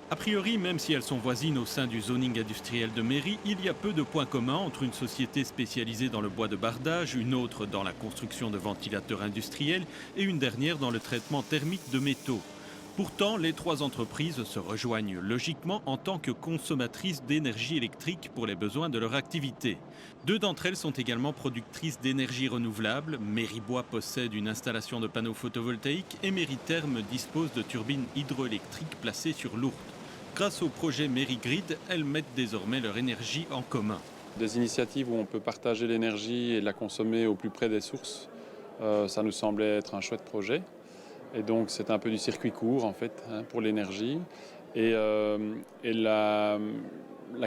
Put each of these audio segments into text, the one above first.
A priori, même si elles sont voisines au sein du zoning industriel de Méry, il y a peu de points communs entre une société spécialisée dans le bois de bardage, une autre dans la construction de ventilateurs industriels et une dernière dans le traitement thermique de métaux. Pourtant, les trois entreprises se rejoignent logiquement en tant que consommatrices d'énergie électrique pour les besoins de leur activité. Deux d'entre elles sont également productrices d'énergie renouvelable. Mérybois possède une installation de panneaux photovoltaïques et Mérytherm dispose de turbines hydroélectriques placées sur l'Ourthe. Grâce au projet Mérigrid, elles mettent désormais leur énergie en commun. Des initiatives où on peut partager l'énergie et la consommer au plus près des sources, ça nous semblait être un chouette projet. Et donc c'est un peu du circuit court en fait pour l'énergie. Et la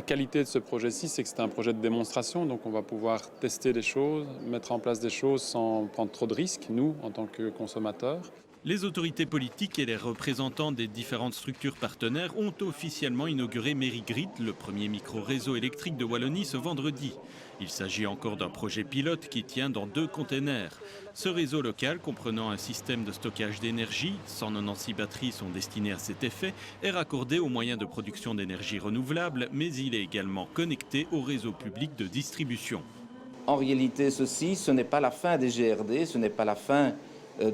qualité de ce projet-ci, c'est que c'est un projet de démonstration. Donc on va pouvoir tester des choses, mettre en place des choses sans prendre trop de risques, nous, en tant que consommateurs. Les autorités politiques et les représentants des différentes structures partenaires ont officiellement inauguré Mérigrid, le premier micro-réseau électrique de Wallonie, ce vendredi. Il s'agit encore d'un projet pilote qui tient dans 2 containers. Ce réseau local, comprenant un système de stockage d'énergie, 196 batteries sont destinées à cet effet, est raccordé aux moyens de production d'énergie renouvelable, mais il est également connecté au réseau public de distribution. En réalité, ceci, ce n'est pas la fin des GRD, ce n'est pas la fin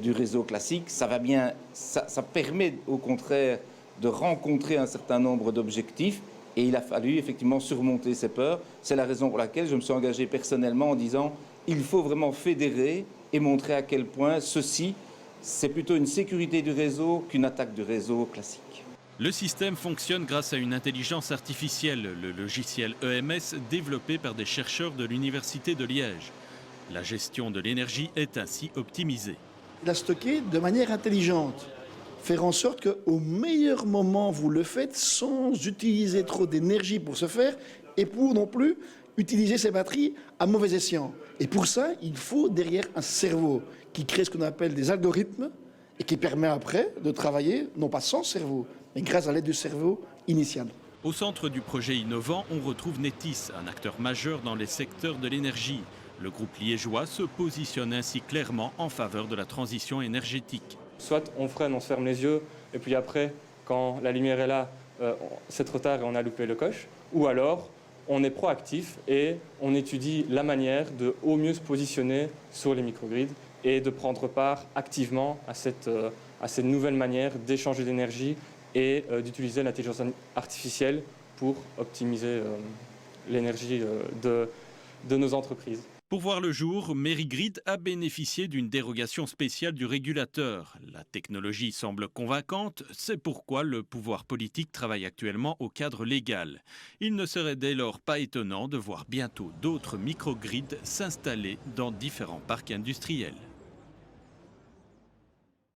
du réseau classique. Ça va bien, ça permet au contraire de rencontrer un certain nombre d'objectifs et il a fallu effectivement surmonter ces peurs. C'est la raison pour laquelle je me suis engagé personnellement en disant il faut vraiment fédérer et montrer à quel point ceci, c'est plutôt une sécurité du réseau qu'une attaque du réseau classique. Le système fonctionne grâce à une intelligence artificielle, le logiciel EMS développé par des chercheurs de l'Université de Liège. La gestion de l'énergie est ainsi optimisée. La stocker de manière intelligente, faire en sorte qu'au meilleur moment vous le faites sans utiliser trop d'énergie pour ce faire et pour non plus utiliser ces batteries à mauvais escient. Et pour ça, il faut derrière un cerveau qui crée ce qu'on appelle des algorithmes et qui permet après de travailler non pas sans cerveau, mais grâce à l'aide du cerveau initial. Au centre du projet innovant, on retrouve Netis, un acteur majeur dans les secteurs de l'énergie. Le groupe liégeois se positionne ainsi clairement en faveur de la transition énergétique. Soit on freine, on se ferme les yeux, et puis après, quand la lumière est là, c'est trop tard et on a loupé le coche. Ou alors, on est proactif et on étudie la manière de au mieux se positionner sur les microgrids et de prendre part activement à cette nouvelle manière d'échanger d'énergie et d'utiliser l'intelligence artificielle pour optimiser l'énergie de nos entreprises. Pour voir le jour, Mérigrid a bénéficié d'une dérogation spéciale du régulateur. La technologie semble convaincante, c'est pourquoi le pouvoir politique travaille actuellement au cadre légal. Il ne serait dès lors pas étonnant de voir bientôt d'autres microgrids s'installer dans différents parcs industriels.